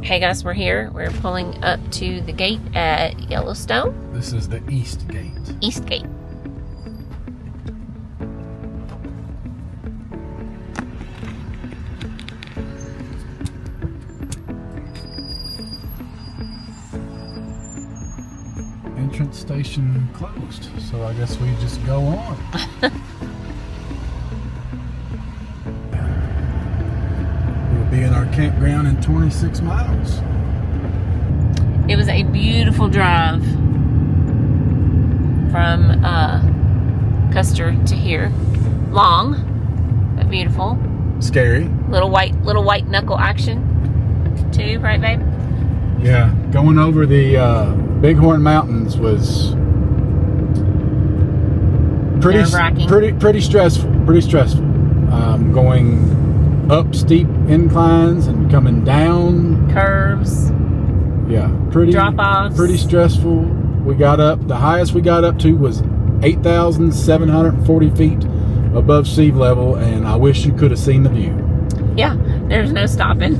Okay guys, we're here. We're pulling up to the gate at Yellowstone. This is the East Gate. East Gate. Entrance station closed, so I guess we just go on. We'll be in our campground in 26 miles. It was a beautiful drive from Custer to here. Long, but beautiful. Scary. Little white knuckle action too, right, babe? Yeah, going over the Bighorn Mountains was Nerve-wracking. pretty stressful. Going up steep inclines and coming down Curves. Yeah, pretty Drop-offs. Pretty stressful. We got up. The highest we got up to was 8,740 feet above sea level, and I wish you could have seen the view. Yeah, there's no stopping.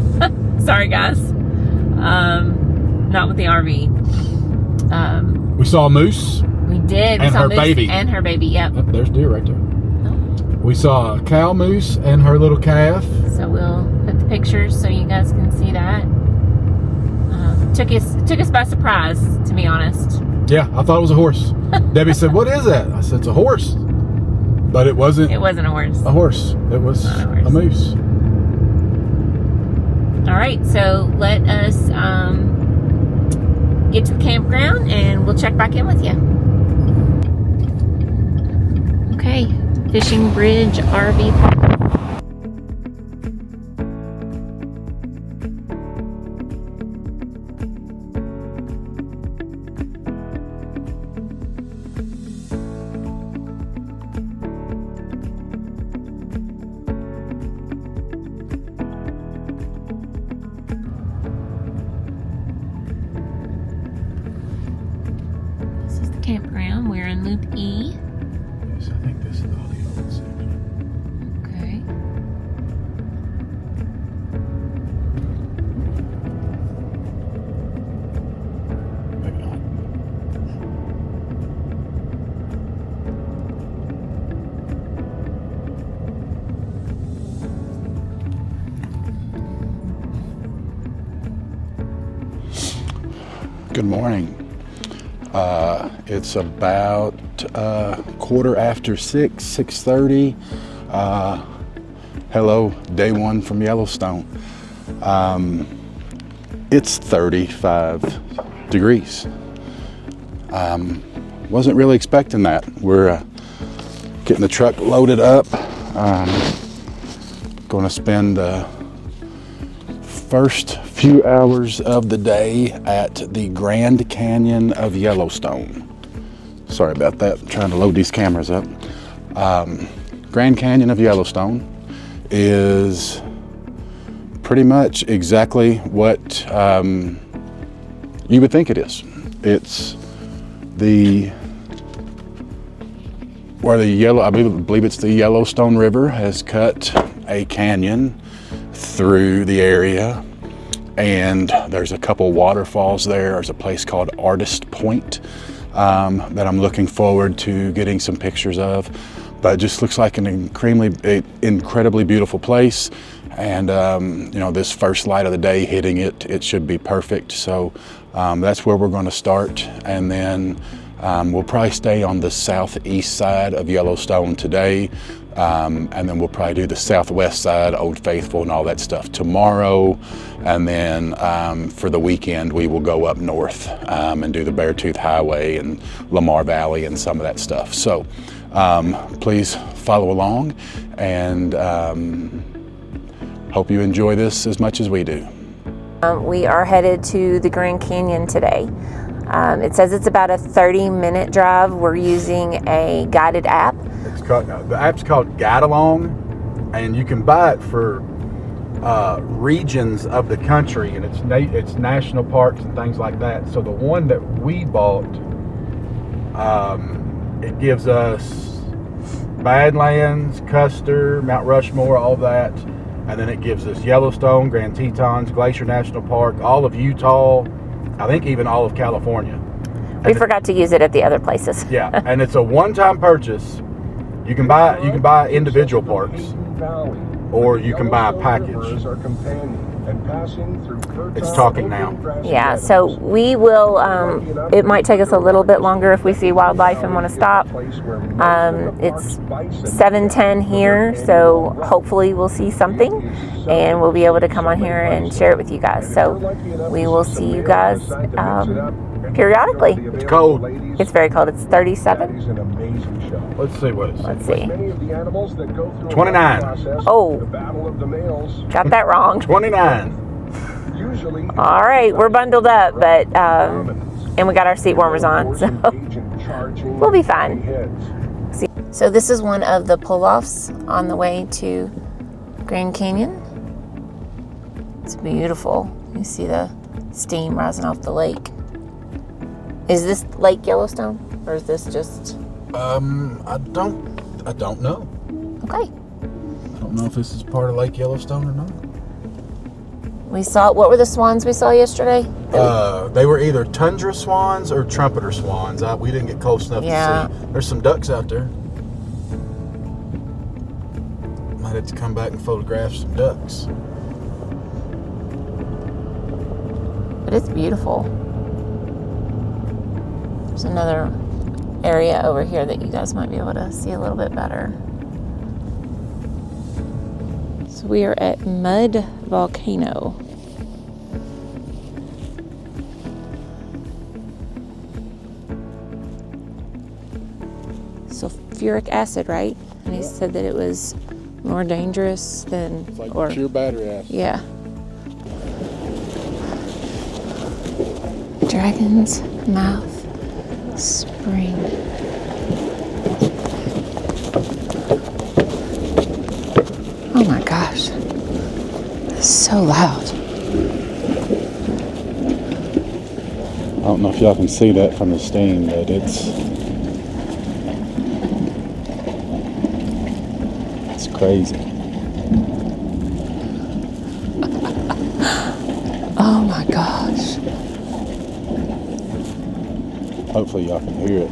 Sorry, guys. Not with the RV. We saw a moose. We did. And her baby. And her baby. Yep. Oh, there's deer right there. We saw a cow moose and her little calf. So we'll put the pictures so you guys can see that. Took us by surprise, to be honest. Yeah, I thought it was a horse. Debbie said, "What is that?" I said, "It's a horse," but it wasn't. It wasn't a horse. A horse. It was a moose. All right, so let us get to the campground, and we'll check back in with you. Okay, Fishing Bridge RV Park. Campground. We're in Loop E. Yes, I think this is all the old section. Okay. Maybe not. Good morning. It's about 6:30. Hello, day one from Yellowstone. It's 35 degrees. Wasn't really expecting that. We're getting the truck loaded up. Going to spend the first few hours of the day at the Grand Canyon of Yellowstone. Sorry about that, I'm trying to load these cameras up. Grand Canyon of Yellowstone is pretty much exactly what you would think it is. It's I believe it's the Yellowstone River has cut a canyon through the area, and there's a couple waterfalls there. There's a place called Artist Point that I'm looking forward to getting some pictures of, but it just looks like an incredibly beautiful place. And this first light of the day hitting it should be perfect. So that's where we're going to start, and then we'll probably stay on the southeast side of Yellowstone today. And then we'll probably do the southwest side, Old Faithful and all that stuff tomorrow. And then for the weekend, we will go up north and do the Beartooth Highway and Lamar Valley and some of that stuff. So please follow along, and hope you enjoy this as much as we do. We are headed to the Grand Canyon today. It says it's about a 30-minute drive. We're using a guided app. The app's called Guide Along, and you can buy it for regions of the country, and it's national parks and things like that. So the one that we bought, it gives us Badlands, Custer, Mount Rushmore, all that, And then it gives us Yellowstone, Grand Tetons, Glacier National Park, all of Utah, I think even all of California. We forgot to use it at the other places. Yeah, and it's a one-time purchase. You can buy individual parks, or you can buy a package. It's talking now. Yeah, so we will, it might take us a little bit longer if we see wildlife and want to stop. It's 7:10 here, so hopefully we'll see something and we'll be able to come on here and share it with you guys. So we will see you guys periodically. It's cold. It's very cold. It's 37. Let's see what it says. Let's see. 29. Oh, got that wrong. 29. All right, we're bundled up, but and we got our seat warmers on, so we'll be fine. So this is one of the pull-offs on the way to Grand Canyon. It's beautiful. You see the steam rising off the lake. Is this Lake Yellowstone, or is this just? I don't know. Okay. I don't know if this is part of Lake Yellowstone or not. We saw, what were the swans we saw yesterday? They were either tundra swans or trumpeter swans. We didn't get close enough to see. There's some ducks out there. Might have to come back and photograph some ducks. But it's beautiful. There's another area over here that you guys might be able to see a little bit better. So we are at Mud Volcano. Sulfuric acid, right? And he said that it was more dangerous than... It's like pure battery acid. Yeah. Dragon's Mouth Spring. Oh my gosh. It's so loud. I don't know if y'all can see that from the steam, but it's crazy. Oh my gosh. Hopefully y'all can hear it.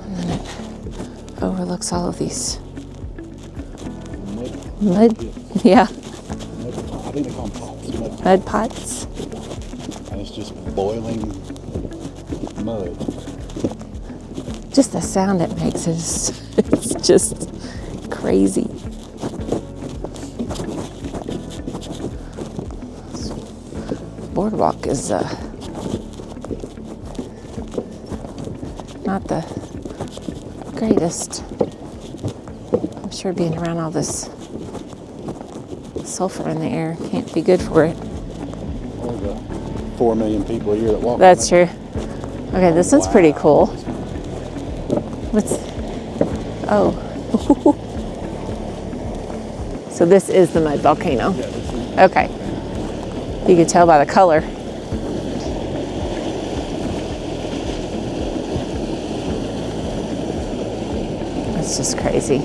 And then it overlooks all of these mud. Yeah. I think they call them pots. Mud pots. And it's just boiling mud. Just the sound it makes is it's just crazy. Boardwalk is not the greatest. I'm sure being around all this sulfur in the air can't be good for it. All the 4 million people a year that walk. That's true. Okay, this one's pretty cool. What's... Oh. So this is the mud volcano. Yeah, this is... Okay. You can tell by the color. That's just crazy.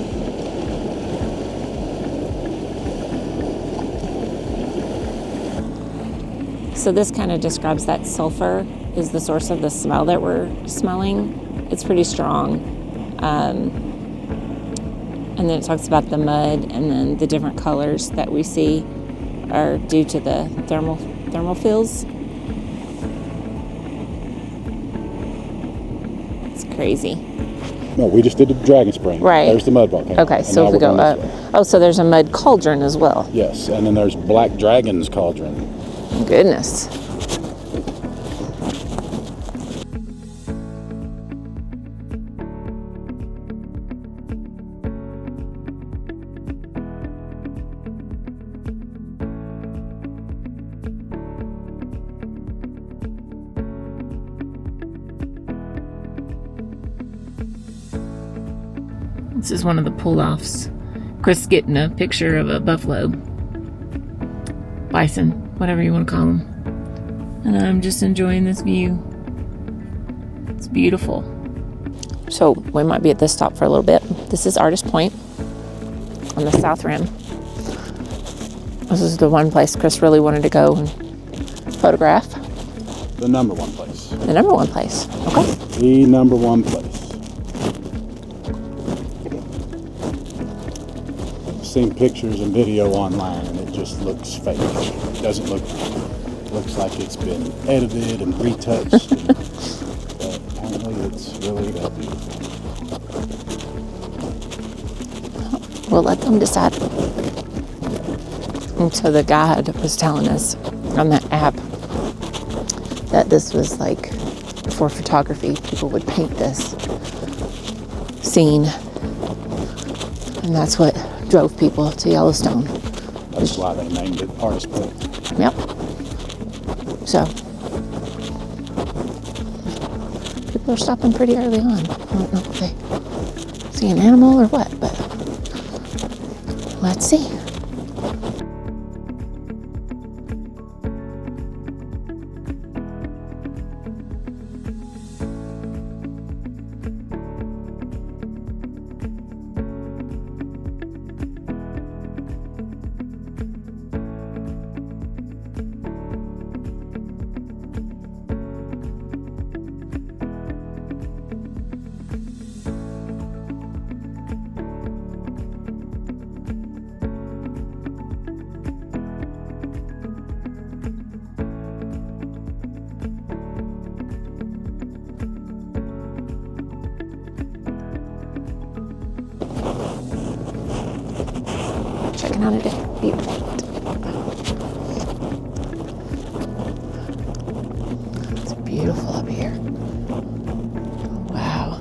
So this kind of describes that sulfur is the source of the smell that we're smelling. It's pretty strong. And then it talks about the mud, and then the different colors that we see are due to the thermal fields. It's crazy. No, we just did the Dragon Spring. Right. There's the mud volcano. Okay, so if we go up. Oh, so there's a mud cauldron as well. Yes, and then there's Black Dragon's cauldron. Goodness. This is one of the pull-offs. Chris getting a picture of a buffalo. Bison, whatever you want to call them. And I'm just enjoying this view. It's beautiful. So we might be at this stop for a little bit. This is Artist Point on the South Rim. This is the one place Chris really wanted to go and photograph. The number one place. The number one place. Okay. The number one place. I've seen pictures and video online and it just looks fake. It doesn't looks like it's been edited and retouched. But apparently it's really that beautiful. We'll let them decide. And so the guide was telling us on that app that this was like for photography. People would paint this scene, and that's what drove people to Yellowstone. That's why they named it Artist Point. Yep. So people are stopping pretty early on. I don't know if they see an animal or what, but let's see. Checking out a viewpoint. It's beautiful up here. Wow.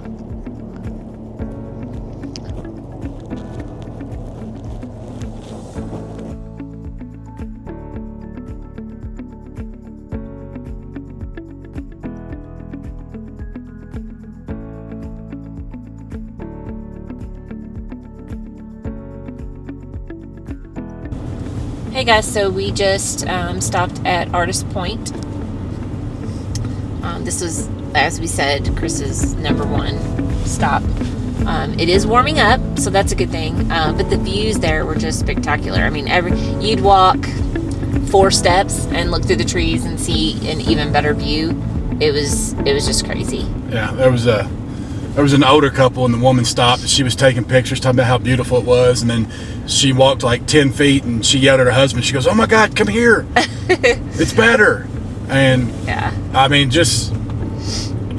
Hey guys, so we just stopped at Artist Point. This was, as we said, Chris's number one stop. It is warming up, so that's a good thing. But the views there were just spectacular. I mean, you'd walk 4 steps and look through the trees and see an even better view. It was just crazy. Yeah, there was an older couple and the woman stopped and she was taking pictures, talking about how beautiful it was, and then she walked like 10 feet and she yelled at her husband. She goes, "Oh my God, come here. It's better." And yeah, I mean,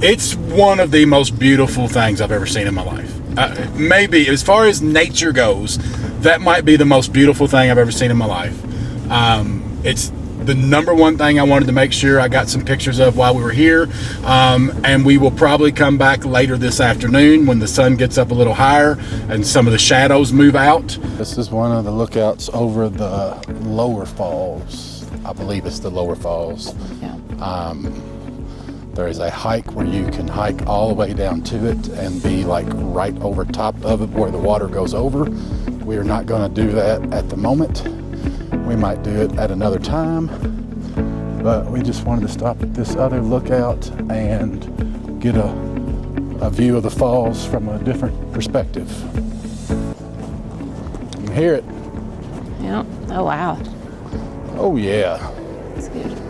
it's one of the most beautiful things I've ever seen in my life. Maybe as far as nature goes, that might be the most beautiful thing I've ever seen in my life. It's the number one thing I wanted to make sure I got some pictures of while we were here. And we will probably come back later this afternoon when the sun gets up a little higher and some of the shadows move out. This is one of the lookouts over the lower falls. I believe it's the lower falls. yeah. There is a hike where you can hike all the way down to it and be like right over top of it where the water goes over. We are not going to do that at the moment. We might do it at another time, but we just wanted to stop at this other lookout and get a view of the falls from a different perspective. You can hear it. Yeah. Oh wow. Oh yeah. That's good.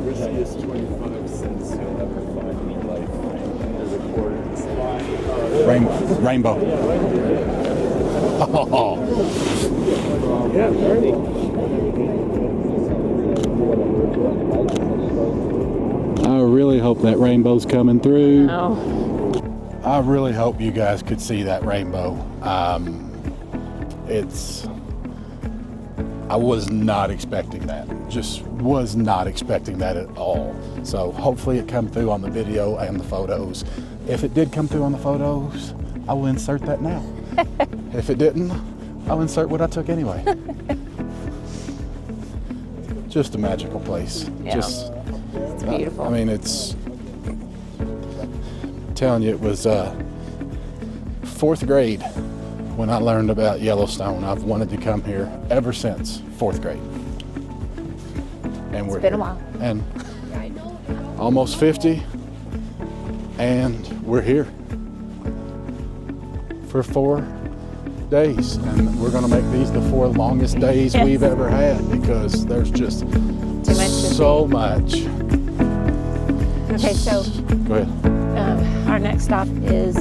Riskiest 25 cents you'll ever find in your life. Rainbow. Oh. Yeah, Bernie. I really hope that rainbow's coming through. Oh, I really hope you guys could see that rainbow. I was not expecting that. Just was not expecting that at all. So hopefully it come through on the video and the photos. If it did come through on the photos, I will insert that now. If it didn't, I'll insert what I took anyway. Just a magical place. Yeah. Just, it's beautiful. I mean, it's, I'm telling you, it was 4th grade when I learned about Yellowstone. I've wanted to come here ever since 4th grade. And we're been a here. while. And almost 50, and we're here for 4 days. And we're gonna make these the 4 longest days Yes. we've ever had, because there's just Too much to so much. Okay, so Go ahead. our next stop is,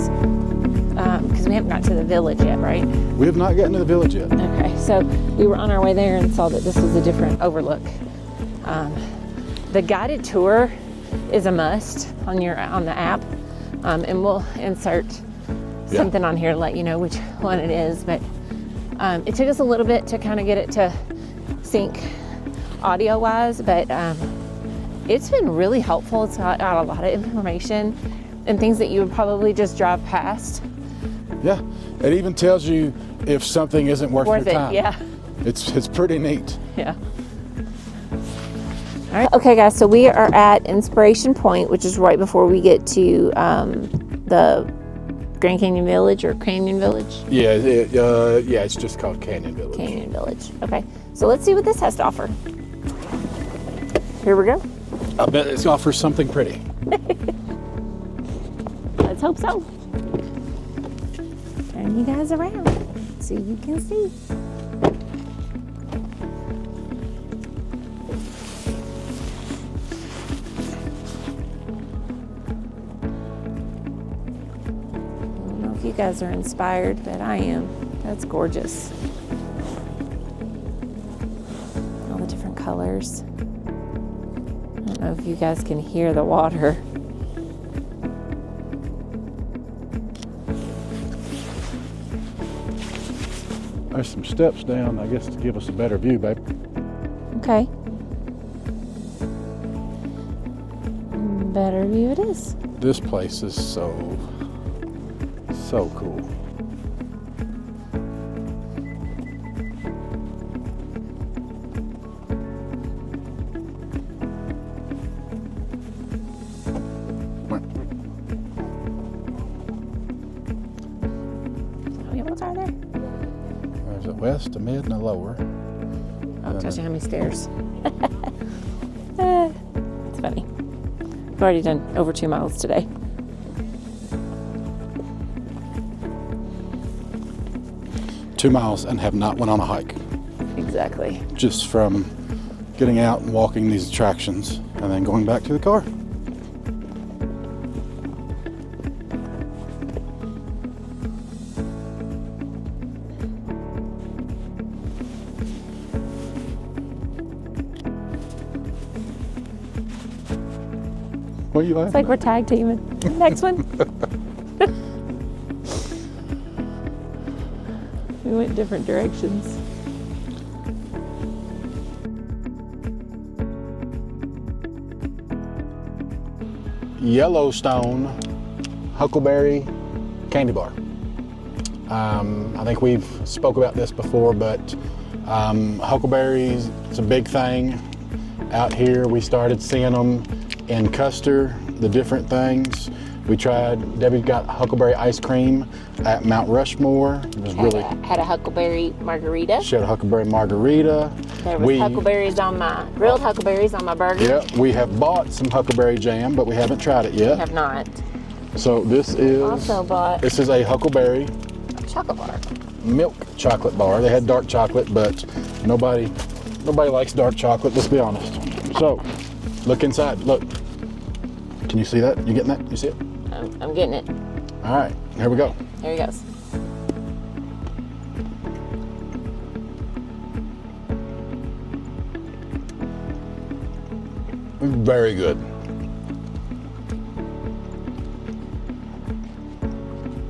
because we haven't got to the village yet, right? We have not gotten to the village yet. Okay, so we were on our way there and saw that this was a different overlook. The guided tour is a must on the app, and we'll insert something on here to let you know which one it is. But it took us a little bit to kind of get it to sync audio-wise, but it's been really helpful. It's got a lot of information and things that you would probably just drive past. Yeah, it even tells you if something isn't worth your time. Yeah. It's pretty neat. Yeah. All right. Okay, guys, so we are at Inspiration Point, which is right before we get to the Grand Canyon Village or Canyon Village. Yeah, it's just called Canyon Village. Canyon Village. Okay, so let's see what this has to offer. Here we go. I bet it offers something pretty. Let's hope so. Turn you guys around so you can see. I don't know if you guys are inspired, but I am. That's gorgeous. All the different colors. I don't know if you guys can hear the water. There's some steps down, I guess, to give us a better view, babe. Okay. Better view it is. This place is so cool. How many what's are there? There's a west, a mid, and a lower. Oh, it tells you how many stairs. It's funny. We've already done over 2 miles today. Two miles and have not went on a hike. Exactly. Just from getting out and walking these attractions and then going back to the car. What are you laughing It's like we're tag teaming. Next one. We went different directions. Yellowstone Huckleberry Candy Bar. I think we've spoke about this before, but huckleberries, it's a big thing out here. We started seeing them in Custer, the different things. We tried, Debbie got huckleberry ice cream at Mount Rushmore. It was really, Had a huckleberry margarita. she had a huckleberry margarita. There was huckleberries on my, grilled huckleberries on my burger. Yeah, we have bought some huckleberry jam, but we haven't tried it yet. Have not. So this is, Also bought this is a huckleberry chocolate bar. milk chocolate bar. They had dark chocolate, but nobody likes dark chocolate, let's be honest. So, look inside, look. Can you see that? You getting that? You see it? I'm getting it. All right, here we go. There he goes. Very good.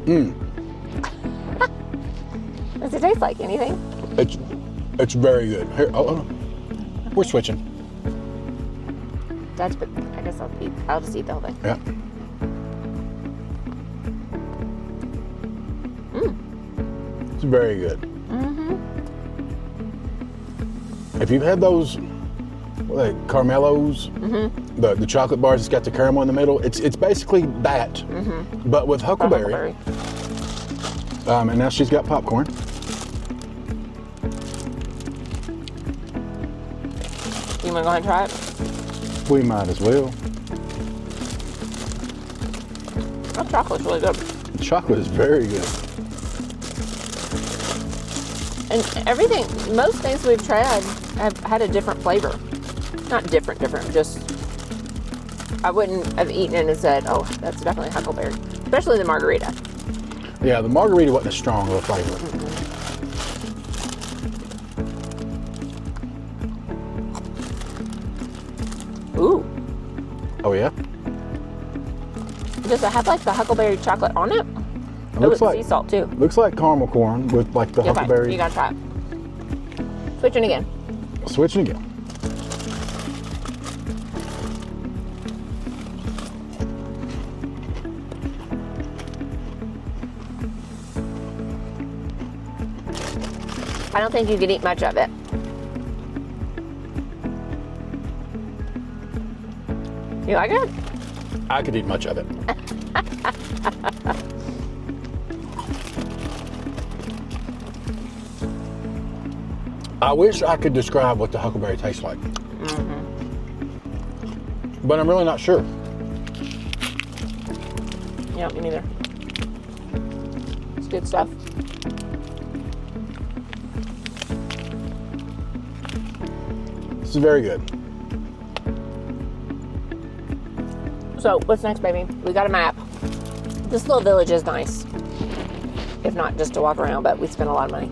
Does it taste like anything? It's very good. Here, we're switching. But I guess I'll just eat the whole thing. Yeah. It's very good. If you've had those, what are they, Caramellos, the chocolate bars that's got the caramel in the middle, it's basically that, but with huckleberry. And now she's got popcorn. You want to go ahead and try it? We might as well. That chocolate's really good. The chocolate is very good. And everything, most things we've tried have had a different flavor. Not different, just, I wouldn't have eaten it and said, oh, that's definitely huckleberry. Especially the margarita. Yeah, the margarita wasn't as strong of a flavor. Ooh. Oh yeah? Does it have like the huckleberry chocolate on it? It looks like sea salt too. Looks like caramel corn with like the huckleberry. You gotta try it. Switching again. Switching again. I don't think you could eat much of it. You like it? I could eat much of it. I wish I could describe what the huckleberry tastes like. But I'm really not sure. Yeah, me neither. It's good stuff. This is very good. So, what's next, baby? We got a map. This little village is nice. If not just to walk around, but we spent a lot of money.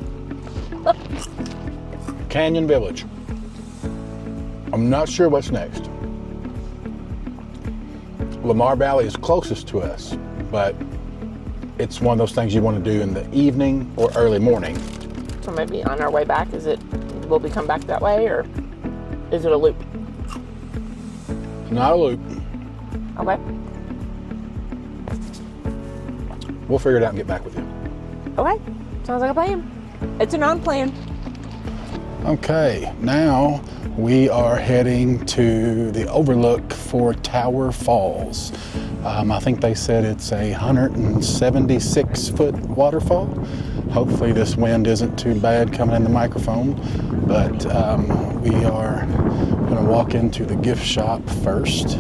Canyon Village. I'm not sure what's next. Lamar Valley is closest to us, but it's one of those things you want to do in the evening or early morning. So maybe on our way back, will we come back that way, or is it a loop? Not a loop. Okay. We'll figure it out and get back with you. Okay. Sounds like a plan. It's a non-plan. Okay, now we are heading to the overlook for Tower Falls. I think they said it's a 176-foot waterfall. Hopefully this wind isn't too bad coming in the microphone, but we are going to walk into the gift shop first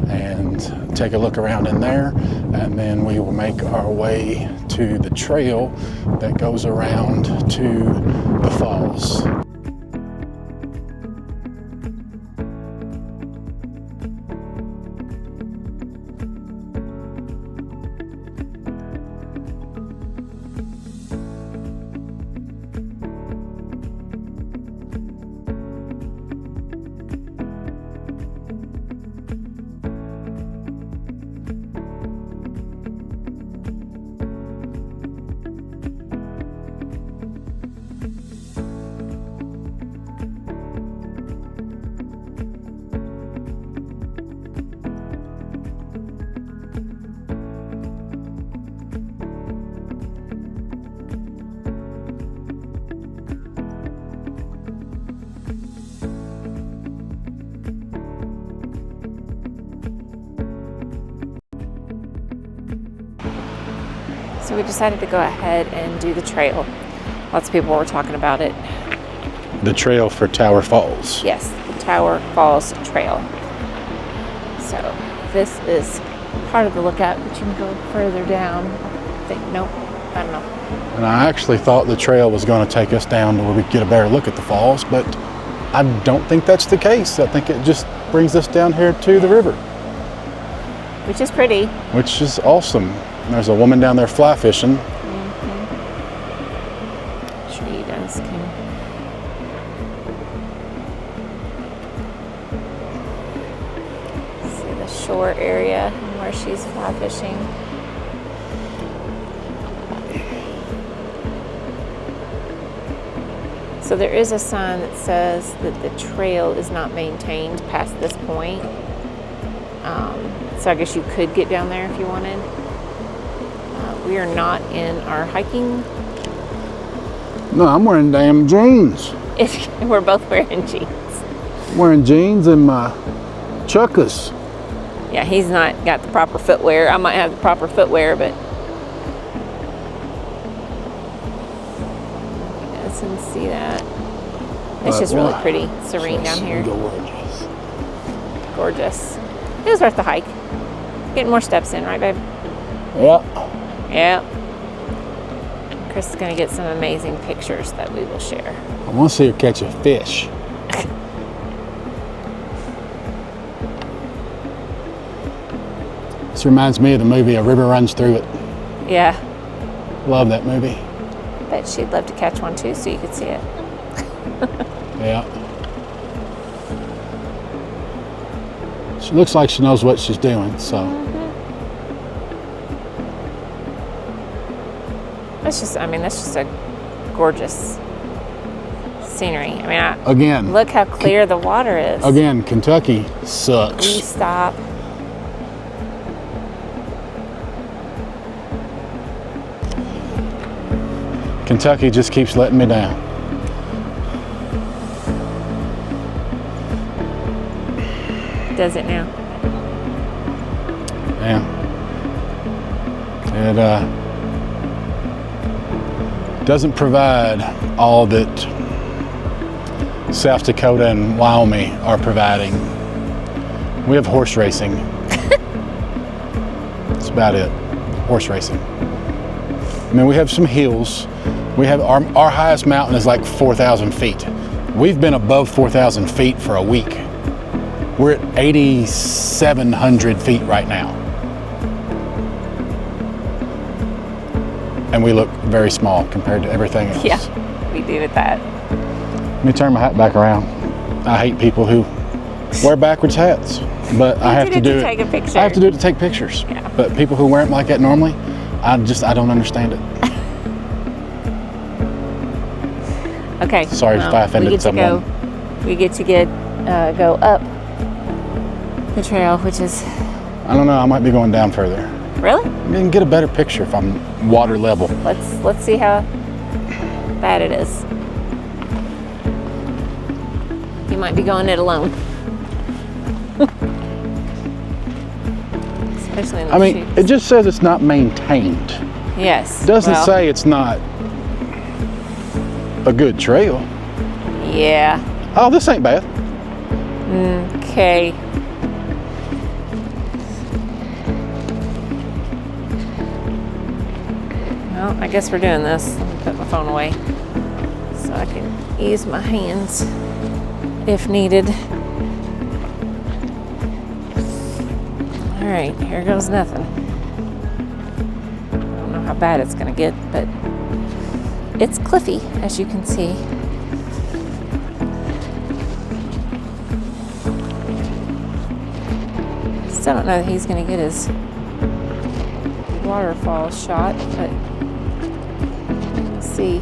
and take a look around in there, and then we will make our way to the trail that goes around to the falls. So we decided to go ahead and do the trail. Lots of people were talking about it. The trail for Tower Falls. Yes, the Tower Falls Trail. So this is part of the lookout, but you can go further down. Nope, I don't know. And I actually thought the trail was going to take us down to where we could get a better look at the falls, but I don't think that's the case. I think it just brings us down here to the river. Which is pretty. Which is awesome. There's a woman down there fly fishing. Tree does. See the shore area where she's fly fishing. So there is a sign that says that the trail is not maintained past this point. So I guess you could get down there if you wanted. We are not in our hiking. No, I'm wearing damn jeans. We're both wearing jeans. Wearing jeans and my chuckers. Yeah, he's not got the proper footwear. I might have the proper footwear, but yes, and see that. It's just really pretty, serene down here. Gorgeous. Gorgeous. It was worth the hike. Getting more steps in, right, babe? Yep. Yep. Chris is gonna get some amazing pictures that we will share. I want to see her catch a fish. This reminds me of the movie A River Runs Through It. Yeah. Love that movie. Bet she'd love to catch one too, so you could see it. Yeah. She looks like she knows what she's doing, so. That's just a gorgeous scenery. I mean, Again. look how clear the water is. Again, Kentucky You sucks. stop. Kentucky just keeps letting me down. Does it now? Yeah. It doesn't provide all that South Dakota and Wyoming are providing. We have horse racing. That's about it. Horse racing. I mean, we have some hills. We have our highest mountain is like 4,000 feet. We've been above 4,000 feet for a week. We're at 8,700 feet right now. And we look very small compared to everything else. Yeah, we do with that. Let me turn my hat back around. I hate people who wear backwards hats, but I have to do it. Take a picture. I have to do it to take pictures. Yeah. But people who wear them like that normally, I don't understand it. Okay. Sorry if I offended someone. We get to go up the trail, which is I don't know. I might be going down further. really. I can get a better picture if I'm water level. Let's see how bad it is. You might be going it alone. Especially in the chutes. It just says it's not maintained. Yes. It doesn't well, say it's not a good trail. Yeah. Oh, this ain't bad. Okay. Well, I guess we're doing this. Let me put my phone away so I can use my hands if needed. All right, here goes nothing. I don't know how bad it's gonna get, but it's cliffy, as you can see. Still don't know that he's gonna get his waterfall shot, but we'll see.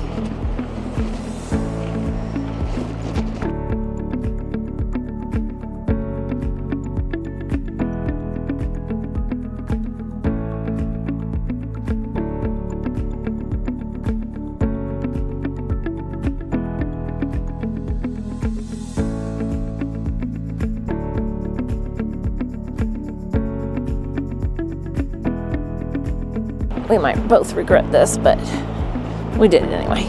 We might both regret this, but we did it anyway.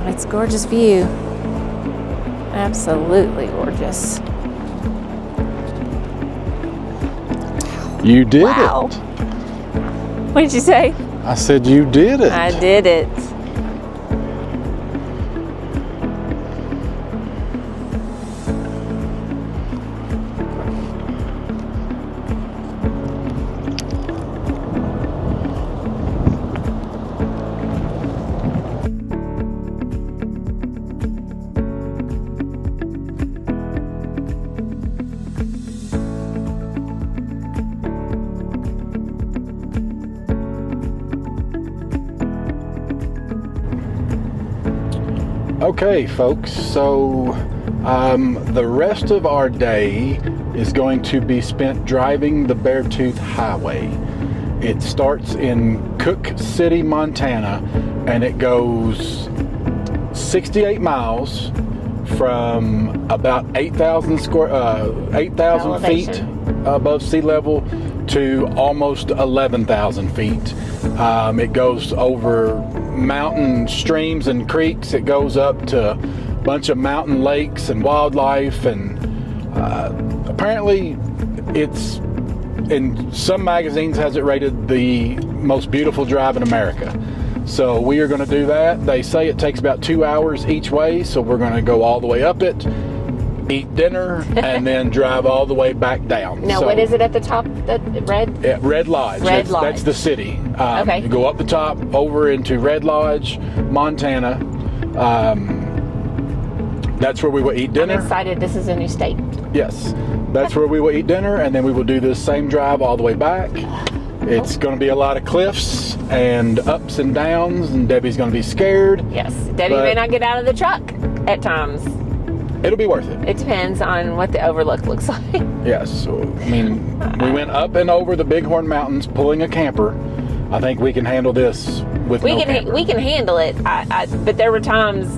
It's a gorgeous view. Absolutely gorgeous. You did Wow. it. What did you say? I said you did it. I did it. Okay, folks, so the rest of our day is going to be spent driving the Beartooth Highway. It starts in Cook City, Montana, and it goes 68 miles from about 8,000 feet above sea level to almost 11,000 feet. It goes over mountain streams and creeks. It goes up to a bunch of mountain lakes and wildlife, and apparently it's, in some magazines, has it rated the most beautiful drive in America. So we are going to do that. They say it takes about 2 hours each way, so we're going to go all the way up it, eat dinner, and then drive all the way back down. Now, so, what is it at the top? The Red? Yeah, Red Lodge. That's the city. Okay. You go up the top over into Red Lodge, Montana. That's where we will eat dinner. I'm excited. This is a new state. Yes. That's where we will eat dinner, and then we will do this same drive all the way back. It's going to be a lot of cliffs and ups and downs, and Debbie's going to be scared. Yes. Debbie may not get out of the truck at times. It'll be worth it. It depends on what the overlook looks like. Yes. So, I mean, we went up and over the Bighorn Mountains pulling a camper. I think we can handle this with no camper. We can handle it. But there were times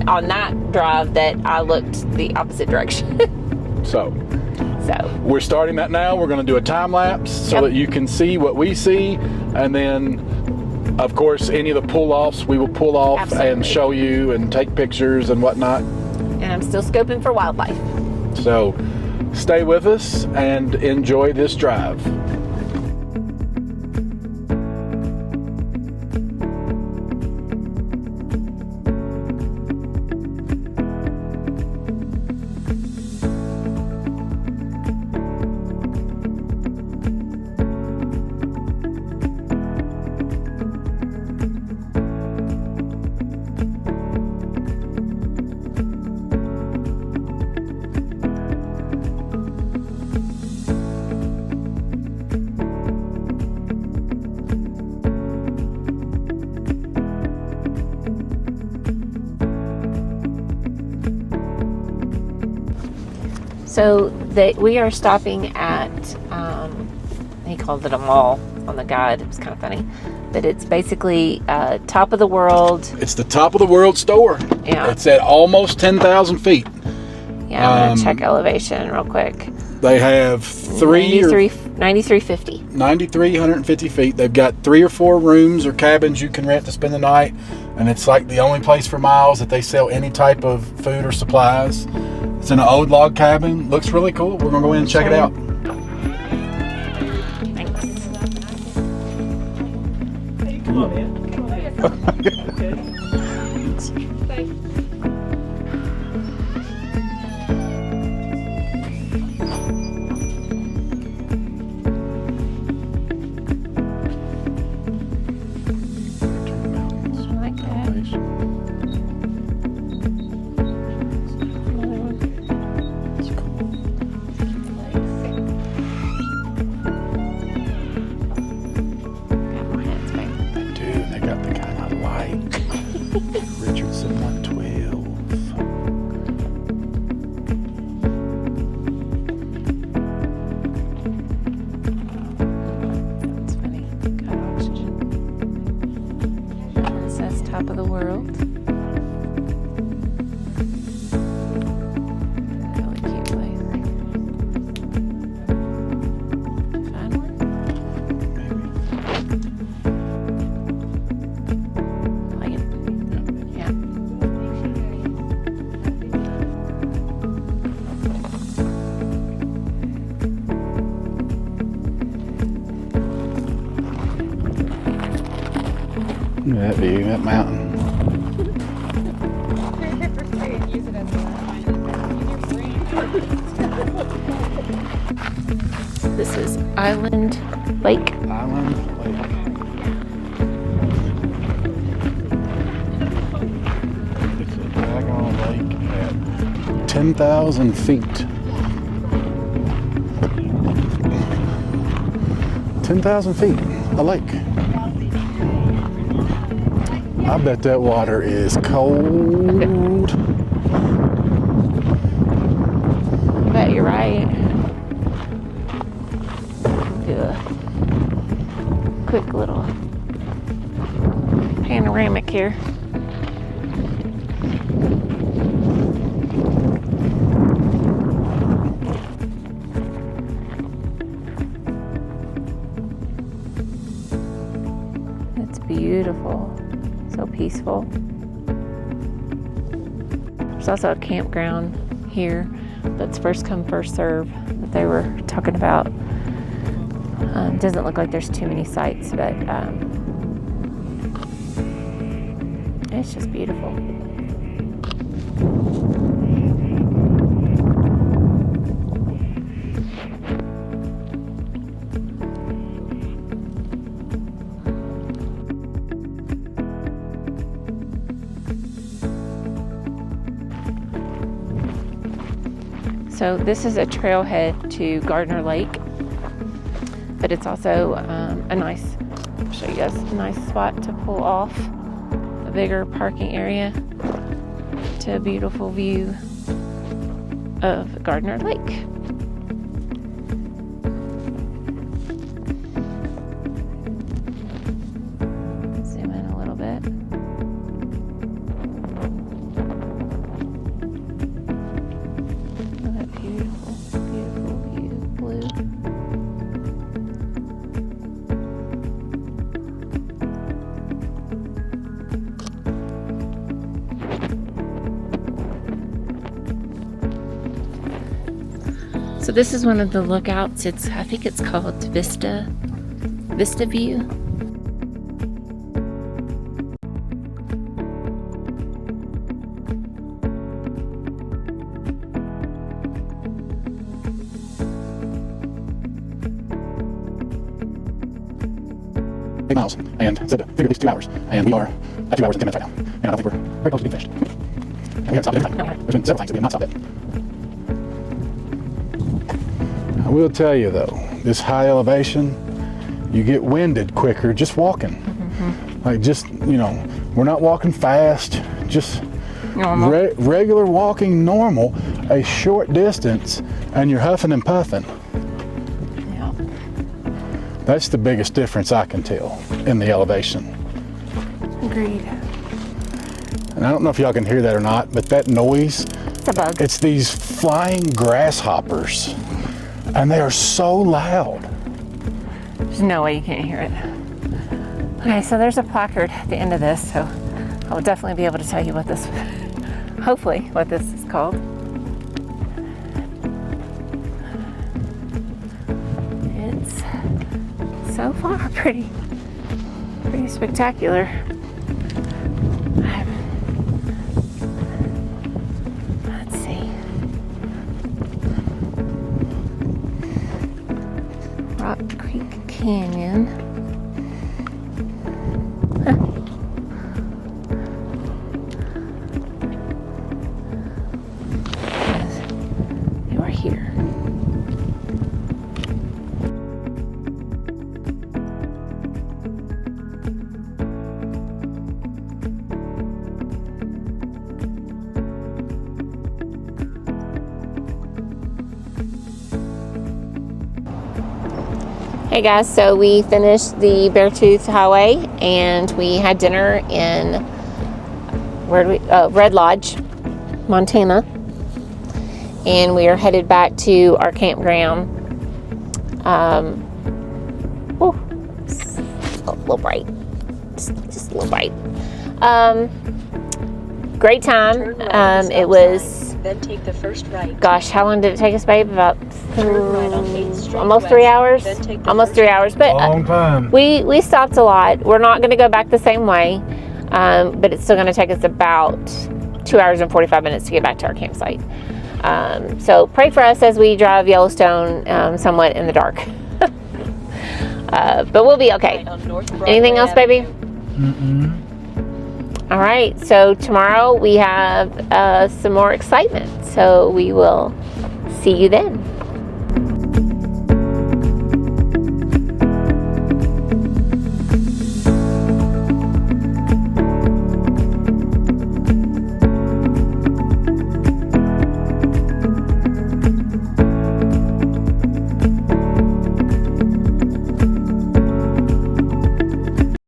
on that drive that I looked the opposite direction. So we're starting that now. We're going to do a time lapse so that you can see what we see, and then of course any of the pull-offs we will pull off and show you and take pictures and whatnot. And I'm still scoping for wildlife. So stay with us and enjoy this drive. So we are stopping at, he called it a mall on the guide. It was kind of funny. But it's basically top of the world. It's the top of the world store. Yeah. It's at almost 10,000 feet. Yeah, I'm going to check elevation real quick. They have 9,350. 9,350 feet. They've got 3 or 4 rooms or cabins you can rent to spend the night. And it's like the only place for miles that they sell any type of food or supplies. It's in an old log cabin. Looks really cool. We're going to go in and check it out. Thanks. Hey, come on, man. Come on, man. Okay. Thanks. Richardson 112. That's funny. Got oxygen. It says top of the world. Really cute place. Find one? Like it. Yeah. Look at that view, that mountain. This is Island Lake. Island Lake. It's a daggone lake at 10,000 feet. 10,000 feet, a lake. I bet that water is cold. I bet you're right. Do a quick little panoramic here. It's beautiful, so peaceful. There's also a campground here that's first come, first serve that they were talking about. Doesn't look like there's too many sites, but it's just beautiful. So this is a trailhead to Gardner Lake, but it's also a nice, I'll show you guys, a nice spot to pull off a bigger parking area to a beautiful view of Gardner Lake. Zoom in a little bit. Oh, that beautiful, beautiful view, blue. So this is one of the lookouts. I think it's called Vista View. Miles, and said to figure at least 2 hours, and we are at 2 hours and 10 minutes right now, and I don't think we're very close to being finished. And we haven't stopped at any time. There's been several times that we have not stopped at. I will tell you though, this high elevation, you get winded quicker just walking. Like just, you know, we're not walking fast, just regular walking, normal, a short distance, and you're huffing and puffing. Yeah. That's the biggest difference I can tell in the elevation. Agreed. And I don't know if y'all can hear that or not, but that noise, It's a bug. it's these flying grasshoppers, and they are so loud. There's no way you can't hear it. Okay, so there's a placard at the end of this, so I will definitely be able to tell you what this, hopefully, what this is called. It's so far pretty spectacular. Let's see. Rock Creek Canyon. You are here. Hey guys, so we finished the Beartooth Highway and we had dinner in Red Lodge, Montana, and we are headed back to our campground. A little bright, just a little bright. Great time. It was. Then take the first right. Gosh, how long did it take us, babe? About Turn right on 8th Street almost West, 3 hours. then take the Almost first 3 hours, but Long time. we stopped a lot. We're not going to go back the same way, but it's still going to take us about 2 hours and 45 minutes to get back to our campsite. So pray for us as we drive Yellowstone somewhat in the dark. But we'll be okay. Right on North Broadway Anything else, baby? Avenue. All right, so tomorrow we have some more excitement. So we will see you then.